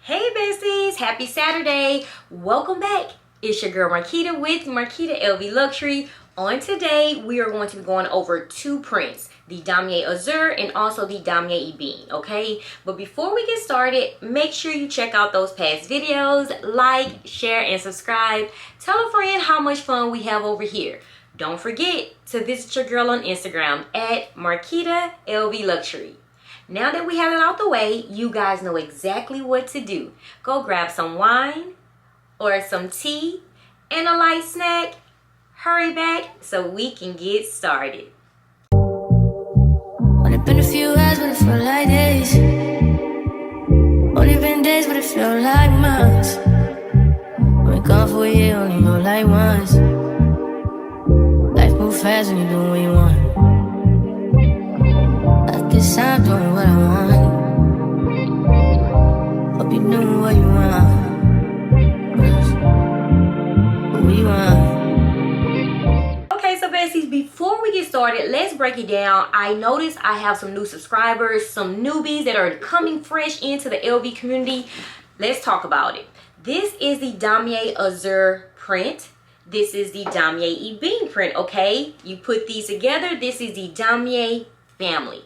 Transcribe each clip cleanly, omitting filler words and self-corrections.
Hey besties, happy Saturday. Welcome back. It's your girl Marquita with Marquita LV Luxury. On today, we are going to be going over two prints, the Damier Azur and also the Damier Ebene, okay? But before we get started, make sure you check out those past videos, like, share, and subscribe. Tell a friend how much fun we have over here. Don't forget to visit your girl on Instagram at Marquita LV Luxury. Now that we have it out the way, you guys know exactly what to do. Go grab some wine or some tea and a light snack. Hurry back so we can get started. Only been a few hours, but it felt like days. Only been days, but it felt like months. Been gone for a year, only know like once. Life moves fast when you do what you want. I guess I'm doing what I want. Hope you're doing what you want. What you want. Okay, so besties, before we get started, let's break it down. I noticed I have some new subscribers, some newbies that are coming fresh into the LV community. Let's talk about it. This is the Damier Azur print. This is the Damier Ebene print, okay? You put these together, this is the Damier family.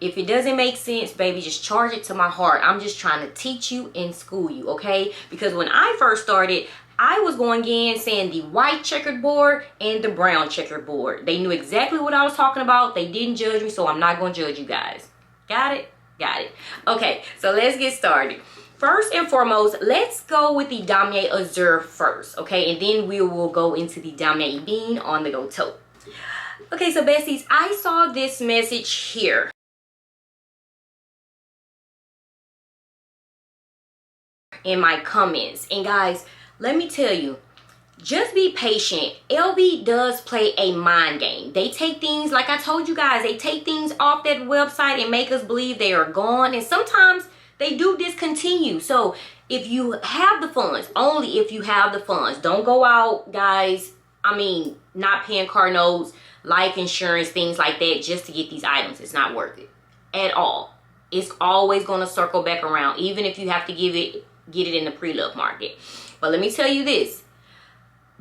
If it doesn't make sense, baby, just charge it to my heart. I'm just trying to teach you and school you, okay? Because when I first started, I was going in saying the white checkered board and the brown checkered board. They knew exactly what I was talking about. They didn't judge me, so I'm not going to judge you guys. Got it? Got it. Okay, so let's get started. First and foremost, let's go with the Damier Azur first, okay? And then we will go into the Damier Ebene on the go tote. Okay, so besties, I saw this message here. In my comments, and guys, let me tell you, just be patient. LV does play a mind game. They take things, like I told you guys, they take things off that website and make us believe they are gone, and sometimes they do discontinue. So if you have the funds, only if you have the funds, don't go out, guys, I mean, not paying car notes, life insurance, things like that, just to get these items. It's not worth it at all. It's always going to circle back around, even if you have to get it in the pre-love market. But let me tell you this,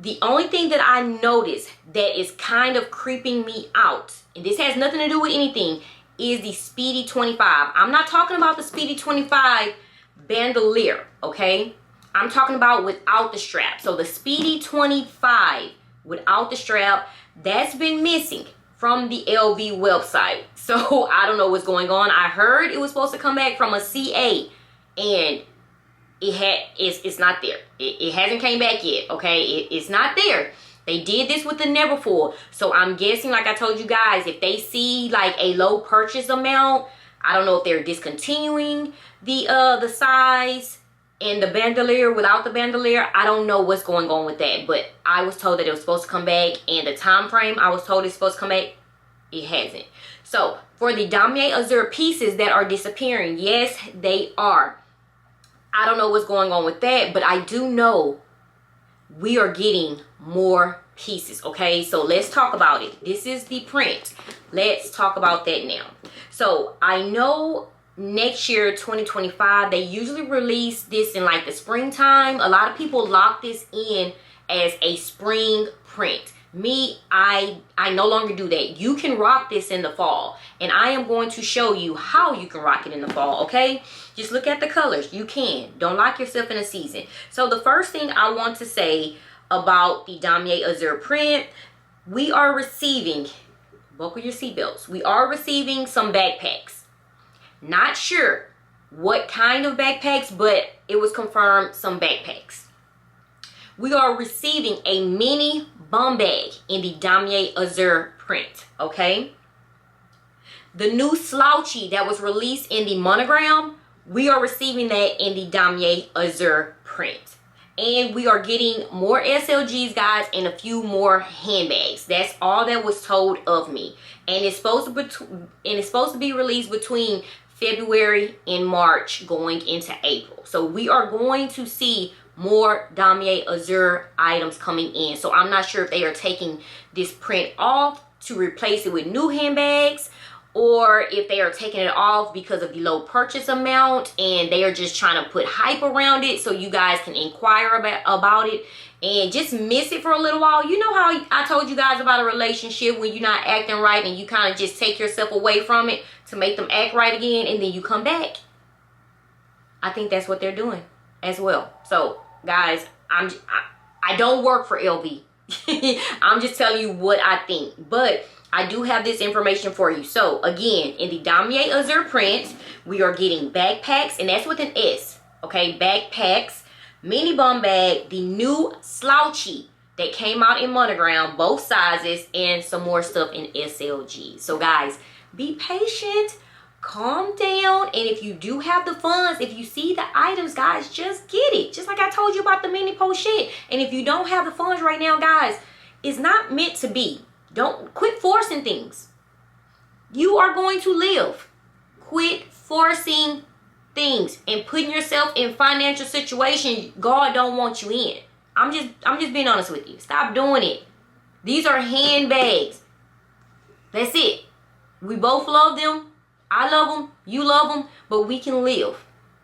the only thing that I noticed that is kind of creeping me out, and this has nothing to do with anything, is the Speedy 25. I'm not talking about the Speedy 25 bandolier, okay? I'm talking about without the strap. So the Speedy 25 without the strap, that's been missing from the LV website. So I don't know what's going on. I heard it was supposed to come back from a CA, and it's not there. It hasn't came back yet, okay? It's not there. They did this with the Neverfull. So I'm guessing, like I told you guys, if they see like a low purchase amount, I don't know if they're discontinuing the size and the bandolier without the bandolier. I don't know what's going on with that, but I was told that it was supposed to come back, and the time frame I was told it's supposed to come back, it hasn't. So for the Damier Azur pieces that are disappearing, yes, they are. I don't know what's going on with that, but I do know we are getting more pieces, okay? So let's talk about it. This is the print. Let's talk about that now. So I know next year, 2025, they usually release this in like the springtime. A lot of people lock this in as a spring print. Me, I no longer do that. You can rock this in the fall, and I am going to show you how you can rock it in the fall, okay? Just look at the colors. You can. Don't lock yourself in a season. So the first thing I want to say about the Damier Azur print, we are receiving, buckle your seatbelts, we are receiving some backpacks. Not sure what kind of backpacks, but it was confirmed some backpacks. We are receiving a mini bum bag in the Damier Azur print, okay? The new slouchy that was released in the monogram, we are receiving that in the Damier Azur print. And we are getting more SLGs, guys, and a few more handbags. That's all that was told of me. And it's supposed to be released between February and March going into April. So we are going to see more Damier Azur items coming in. So I'm not sure if they are taking this print off to replace it with new handbags, or if they are taking it off because of the low purchase amount and they are just trying to put hype around it so you guys can inquire about it and just miss it for a little while. You know how I told you guys about a relationship when you're not acting right and you kind of just take yourself away from it to make them act right again, and then you come back? I think that's what they're doing as well. So guys, I don't work for LV. I'm just telling you what I think, but I do have this information for you. So again, in the Damier Azur print, we are getting backpacks, and that's with an S, okay? Backpacks, mini bum bag, the new slouchy that came out in monogram, both sizes, and some more stuff in SLG. So guys, be patient, calm down, and if you do have the funds, if you see the items, guys, just get it. Just like I told you about the mini pochette. And if you don't have the funds right now, guys, it's not meant to be. Don't quit forcing things. You are going to live. Quit forcing things and putting yourself in financial situations God don't want you in. I'm just being honest with you. Stop doing it. These are handbags. That's it. We both love them. I love them. You love them. But we can live.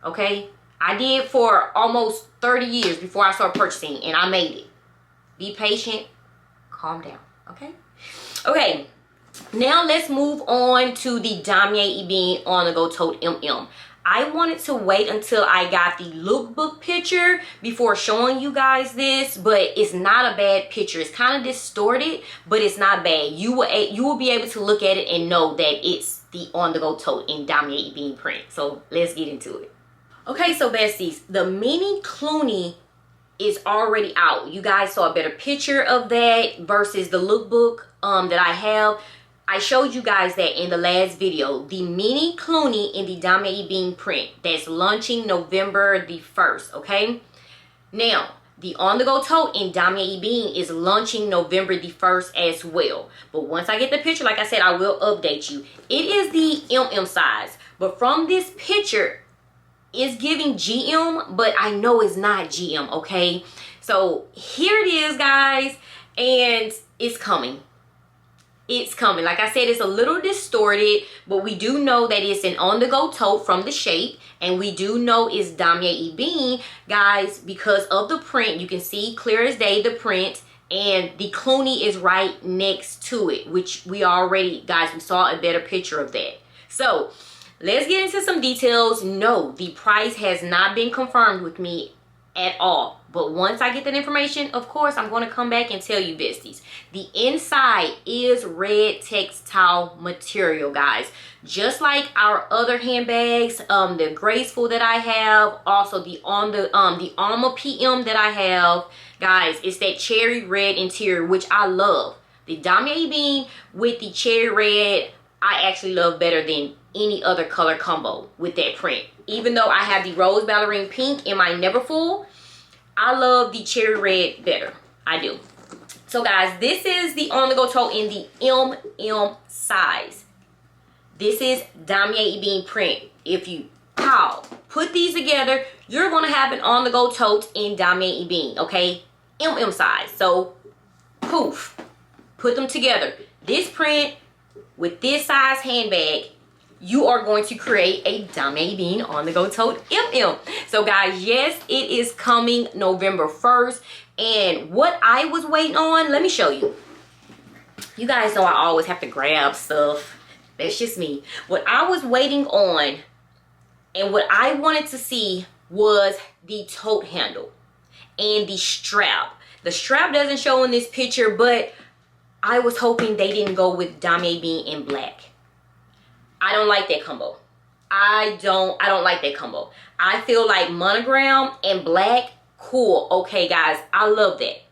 Okay? I did for almost 30 years before I started purchasing, and I made it. Be patient. Calm down. Okay? Okay, now let's move on to the Damier Ebene On The Go Tote MM. I wanted to wait until I got the lookbook picture before showing you guys this, but it's not a bad picture. It's kind of distorted, but it's not bad. You will be able to look at it and know that it's the On The Go Tote in Damier Ebene print. So let's get into it. Okay, so besties, the mini Clooney is already out. You guys saw a better picture of that versus the lookbook that I have. I showed you guys that in the last video. The mini Clooney in the Damier Ebene print that's launching November the 1st, okay? Now, the On The Go Tote in Damier Ebene is launching November the 1st as well. But once I get the picture, like I said, I will update you. It is the MM size, but from this picture, it's giving GM, but I know it's not GM, okay? So here it is, guys, and it's coming. It's coming. Like I said, it's a little distorted, but we do know that it's an on-the-go tote from the shape, and we do know it's Damier Ebene, guys, because of the print. You can see clear as day the print, and the Clooney is right next to it, which we already, guys, we saw a better picture of that. So let's get into some details. No, the price has not been confirmed with me at all. But once I get that information, of course, I'm going to come back and tell you, besties. The inside is red textile material, guys. Just like our other handbags, the Graceful that I have, also the Alma PM that I have, guys, it's that cherry red interior, which I love. The Damier Ebene with the cherry red, I actually love better than any other color combo with that print. Even though I have the rose ballerine pink in my Neverfull, I love the cherry red better. I do. So guys, this is the On The Go Tote in the MM size. This is Damier Ebene print. If you put these together, you're going to have an On The Go Tote in Damier Ebene, okay? MM size. So poof, put them together. This print with this size handbag, you are going to create a Damier Ebene On The Go Tote MM. So guys, yes, it is coming November 1st. And what I was waiting on, let me show you. You guys know I always have to grab stuff. That's just me. What I was waiting on and what I wanted to see was the tote handle and the strap. The strap doesn't show in this picture, but I was hoping they didn't go with Damier Ebene in black. I don't like that combo. I don't like that combo. I feel like monogram and black, cool. Okay, guys, I love that.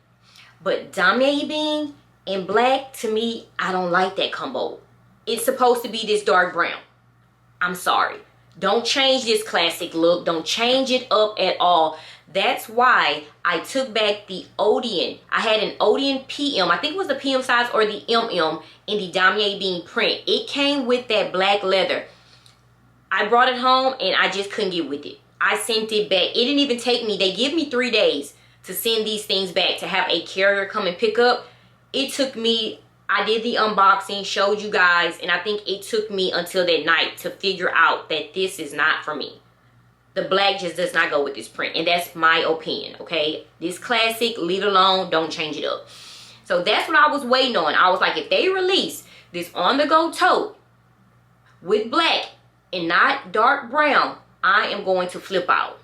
But Damier Ebene in black, to me, I don't like that combo. It's supposed to be this dark brown. I'm sorry. Don't change this classic look. Don't change it up at all. That's why I took back the Odeon. I had an Odeon PM. I think it was the PM size or the MM in the Damier Ebene print. It came with that black leather. I brought it home and I just couldn't get with it. I sent it back. It didn't even take me. They give me 3 days to send these things back, to have a carrier come and pick up. It took me I did the unboxing, showed you guys, and I think it took me until that night to figure out that this is not for me. The black just does not go with this print, and that's my opinion, okay? This classic, leave it alone, don't change it up. So that's what I was waiting on. I was like, if they release this on-the-go tote with black and not dark brown, I am going to flip out.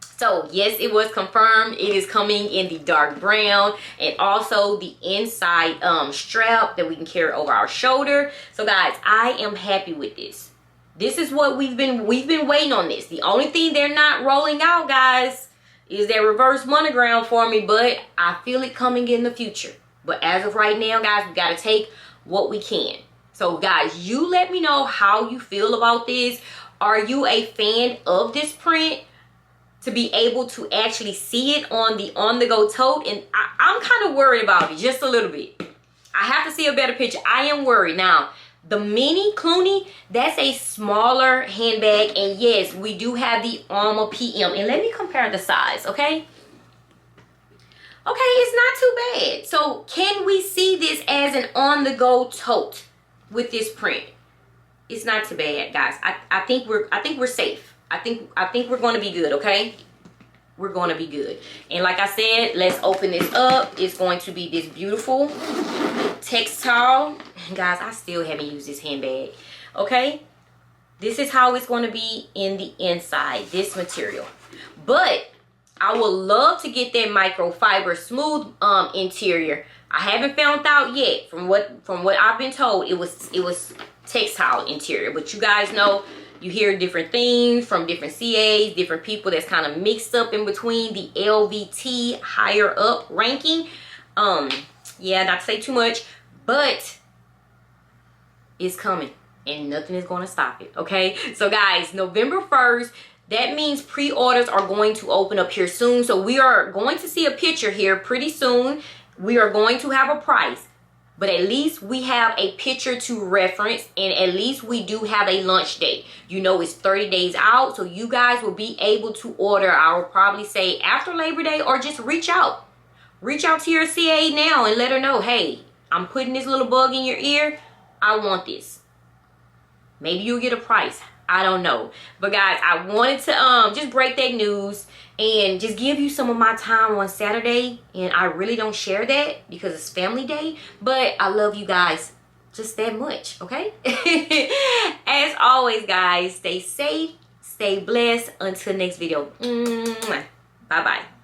So yes, it was confirmed. It is coming in the dark brown, and also the inside strap that we can carry over our shoulder. So guys, I am happy with this. This is what we've been waiting on this. The only thing they're not rolling out, guys, is that reverse monogram for me, but I feel it coming in the future. But as of right now, guys, we got to take what we can. So guys, you let me know how you feel about this. Are you a fan of this print? To be able to actually see it on the on-the-go tote, and I'm kind of worried about it just a little bit. I have to see a better picture. I am worried. Now, the mini Clooney, that's a smaller handbag, and yes, we do have the Armor PM, and let me compare the size, okay? Okay, it's not too bad. So, can we see this as an on-the-go tote with this print? It's not too bad, guys. I think we're safe. I think we're going to be good, okay? We're going to be good. And like I said, let's open this up. It's going to be this beautiful textile. Guys, I still haven't used this handbag, okay? This is how it's going to be in the inside, this material. But I would love to get that microfiber smooth interior. I haven't found out yet. From what I've been told, it was textile interior. But you guys know, you hear different things from different CAs, different people that's kind of mixed up in between the LVT higher up ranking. Yeah, not to say too much, but it's coming and nothing is going to stop it, okay? So guys, November 1st, that means pre-orders are going to open up here soon. So we are going to see a picture here pretty soon. We are going to have a price. But at least we have a picture to reference, and at least we do have a launch date. You know, it's 30 days out, so you guys will be able to order. I will probably say after Labor Day, or just reach out. Reach out to your CA now and let her know, hey, I'm putting this little bug in your ear. I want this. Maybe you'll get a price. I don't know. But guys, I wanted to just break that news and just give you some of my time on Saturday. And I really don't share that because it's family day, but I love you guys just that much, okay? As always, guys, stay safe, stay blessed. Until next video, bye bye.